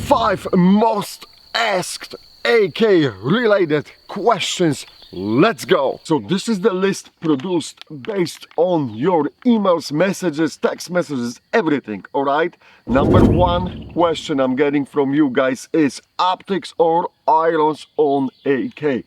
5 most asked AK related questions. Let's go. So this is the list produced based on your emails, messages, text messages, everything. All right. Number 1 question I'm getting from you guys is optics or irons on AK.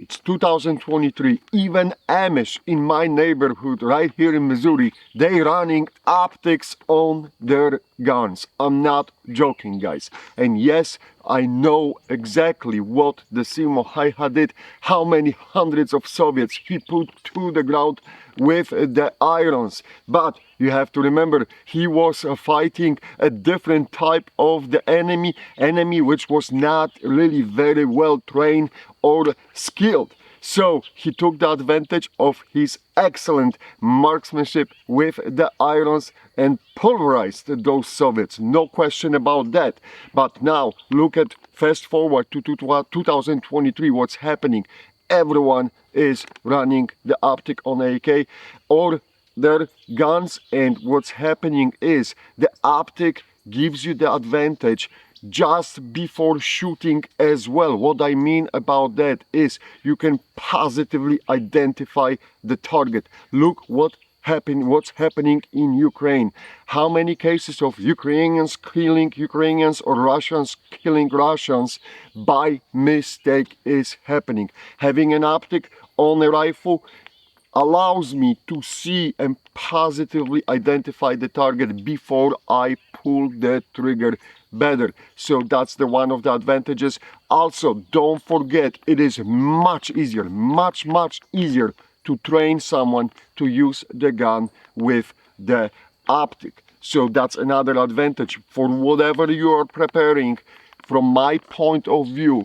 It's 2023. Even Amish in my neighborhood right here in Missouri, they running optics on their guns. I'm not joking, guys. And yes, I know exactly what the Simo Häyhä did, how many hundreds of Soviets he put to the ground with the irons. But you have to remember, he was fighting a different type of the enemy which was not really very well trained or skilled. So he took the advantage of his excellent marksmanship with the irons and pulverized those Soviets. No question about that. But now look at, fast forward to 2023, what's happening. Everyone is running the optic on AK or their guns, and what's happening is the optic gives you the advantage just before shooting as well. What I mean about that is you can positively identify the target. Look what's happening in Ukraine. How many cases of Ukrainians killing Ukrainians or Russians killing Russians by mistake is happening. Having an optic on a rifle allows me to see and positively identify the target before I pull the trigger better. So that's the one of the advantages. Also, don't forget, it is much easier, much easier to train someone to use the gun with the optic. So that's another advantage for whatever you are preparing. From my point of view,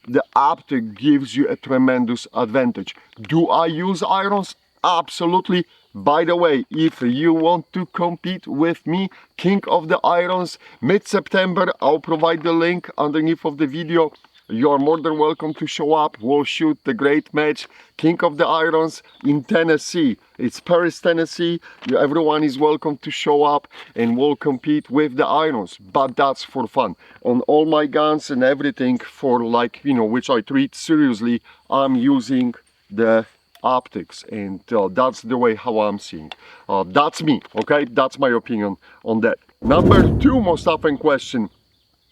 the optic gives you a tremendous advantage. Do I use irons? Absolutely. By the way, if you want to compete with me, King of the Irons, mid-September, I'll provide the link underneath of the video. You're more than welcome to show up. We'll shoot the great match, King of the Irons in Tennessee. It's Paris, Tennessee. Everyone is welcome to show up and we'll compete with the irons. But that's for fun. On all my guns and everything for, like, you know, which I treat seriously, I'm using the optics, and that's the way how I'm seeing. That's me, okay? That's my opinion on that. Number 2 most often question.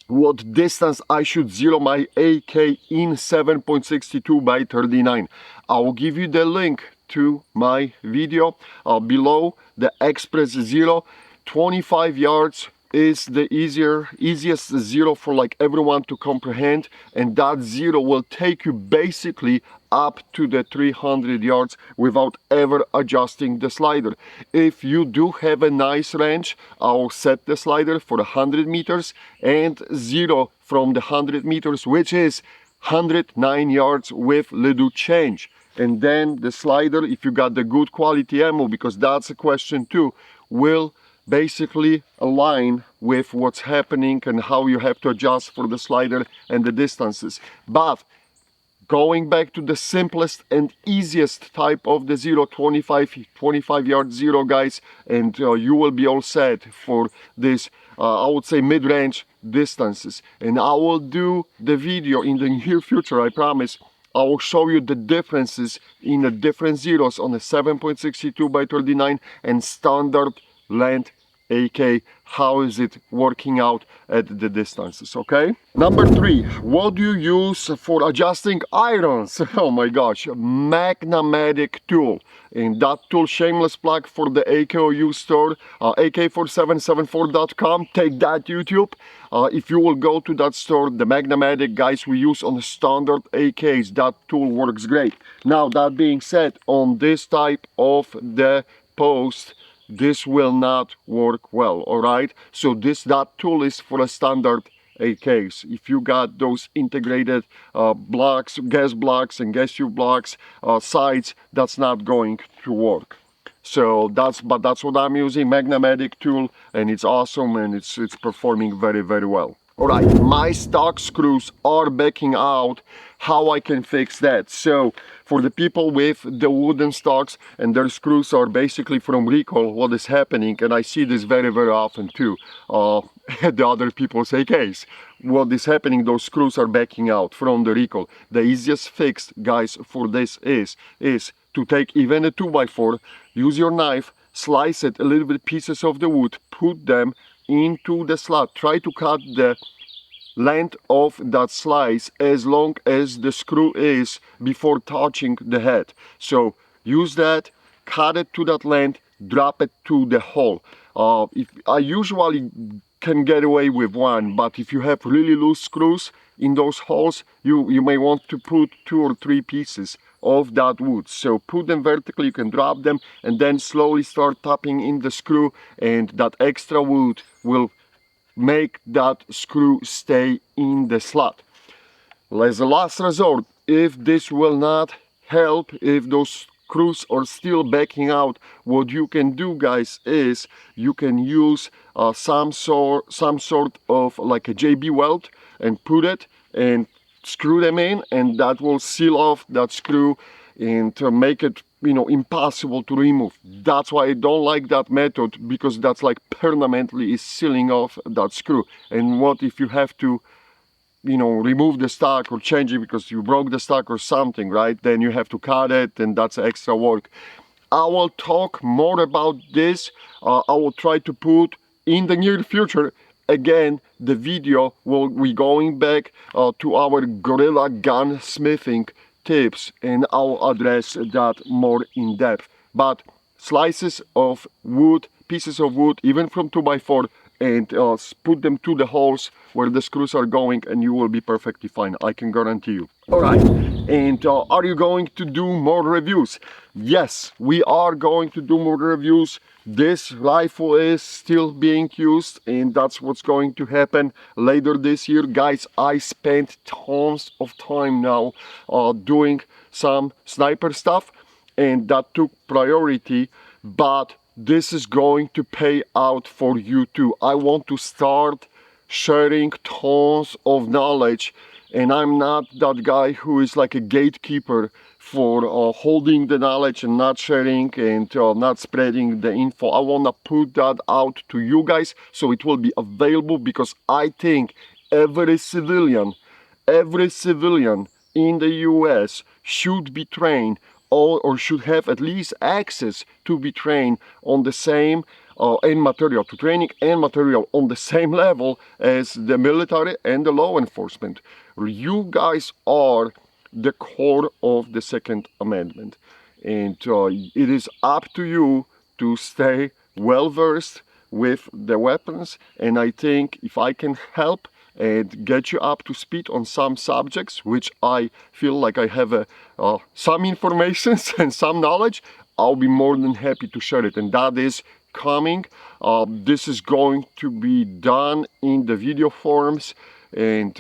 What distance I should zero my AK in 7.62 by 39. I will give you the link to my video below. The Express Zero. 25 yards is the easiest zero for like everyone to comprehend, and that zero will take you basically up to the 300 yards without ever adjusting the slider. If you do have a nice range, I'll set the slider for 100 meters and zero from the 100 meters, which is 109 yards with little change. And then the slider, if you got the good quality ammo, because that's a question too, will basically align with what's happening and how you have to adjust for the slider and the distances. But going back to the simplest and easiest type of the zero, 25 yard zero, guys, and you will be all set for this I would say mid-range distances. And I will do the video in the near future, I promise. I will show you the differences in the different zeros on the 7.62 by 39 and standard length AK. How is it working out at the distances, okay? Number 3, what do you use for adjusting irons? Oh my gosh, Magnamatic tool. And that tool, shameless plug for the AKOU store, AK4774.com. Take that, YouTube. If you will go to that store, the Magnamatic, guys, we use on the standard AKs. That tool works great. Now, that being said, on this type of the post, this will not work well, all right? So that tool is for a standard AKs. If you got those integrated blocks, gas blocks and gas tube blocks, sides, that's not going to work. So that's what I'm using, Magnamatic tool, and it's awesome, and it's performing very well. Alright, my stock screws are backing out. How I can fix that? So for the people with the wooden stocks and their screws are basically from recall, what is happening, and I see this very often too, the other people's AKs, what is happening, those screws are backing out from the recall. The easiest fix, guys, for this is to take even a 2x4, use your knife, slice it a little bit pieces of the wood, put them into the slot, try to cut the length of that slice as long as the screw is before touching the head. So use that, cut it to that length, drop it to the hole. If I usually can get away with one, but if you have really loose screws in those holes, you may want to put 2 or 3 pieces of that wood. So put them vertically, you can drop them and then slowly start tapping in the screw, and that extra wood will make that screw stay in the slot. As a last resort, if this will not help, if those screws are still backing out, what you can do, guys, is you can use some sort of like a JB weld and put it and screw them in, and that will seal off that screw and to make it, you know, impossible to remove. That's why I don't like that method, because that's like permanently is sealing off that screw. And what if you have to, you know, remove the stock or change it because you broke the stock or something, right? Then you have to cut it, and that's extra work. I will talk more about this. I will try to put in the near future again the video will be going back to our Gorilla gunsmithing tips, and I'll address that more in depth. But slices of wood, pieces of wood, even from 2x4, and put them to the holes where the screws are going, and you will be perfectly fine, I can guarantee you. Alright, and are you going to do more reviews? Yes, we are going to do more reviews. This rifle is still being used, and that's what's going to happen later this year. Guys, I spent tons of time now doing some sniper stuff, and that took priority, but this is going to pay out for you too. I want to start sharing tons of knowledge, and I'm not that guy who is like a gatekeeper for holding the knowledge and not sharing and not spreading the info. I want to put that out to you guys so it will be available, because I think every civilian in the US should be trained or should have at least access to be trained on the same and material, to training and material on the same level as the military and the law enforcement. You guys are the core of the Second Amendment, and it is up to you to stay well versed with the weapons. And I think if I can help and get you up to speed on some subjects which I feel like I have some information and some knowledge, I'll be more than happy to share it, and that is coming. This is going to be done in the video forms, and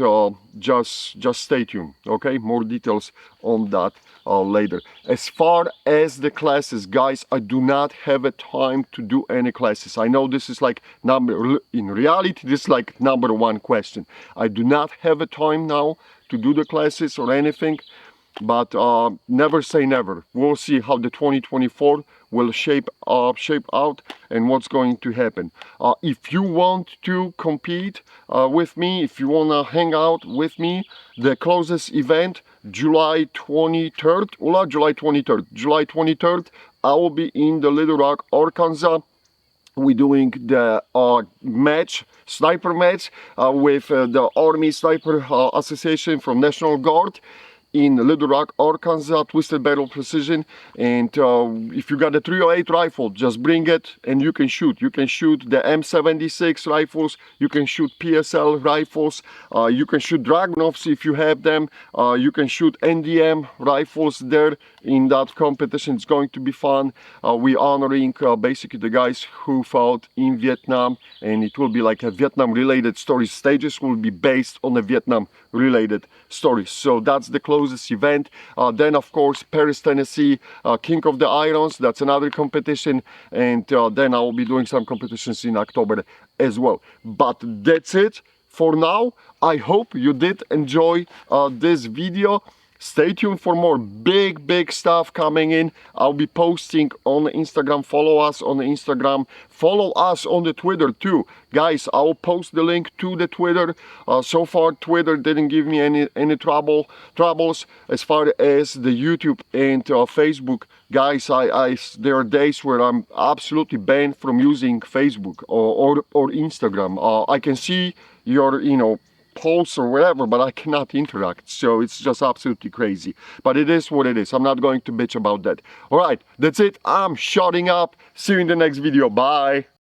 just stay tuned, okay? More details on that later. As far as the classes, guys, I do not have a time to do any classes. I know this is like in reality this is like number one question. I do not have a time now to do the classes or anything, but never say never. We'll see how the 2024 will shape out and what's going to happen. If you want to compete with me, if you want to hang out with me, the closest event, July 23rd, July 23rd, I will be in the Little Rock, Arkansas. We're doing the sniper match with the Army Sniper Association from National Guard in Little Rock, Arkansas, Twisted Barrel Precision. And if you got a 308 rifle, just bring it and you can shoot. You can shoot the M76 rifles, you can shoot PSL rifles, you can shoot Dragunovs if you have them, you can shoot NDM rifles there in that competition. It's going to be fun. We're honoring basically the guys who fought in Vietnam, and it will be like a Vietnam related story. Stages will be based on the Vietnam related stories. So that's the closest event. Then of course Paris, Tennessee, King of the Irons, that's another competition, and then I will be doing some competitions in October as well. But that's it for now, I hope you did enjoy this video. Stay tuned for more big stuff coming in. I'll be posting on Instagram. Follow us on Instagram. Follow us on the Twitter too. Guys, I'll post the link to the Twitter. So far, Twitter didn't give me any troubles as far as the YouTube and Facebook. Guys, there are days where I'm absolutely banned from using Facebook or Instagram. I can see your, posts or whatever, but I cannot interact, so it's just absolutely crazy. But it is what it is. I'm not going to bitch about that. All right, that's it. I'm shutting up. See you in the next video. Bye.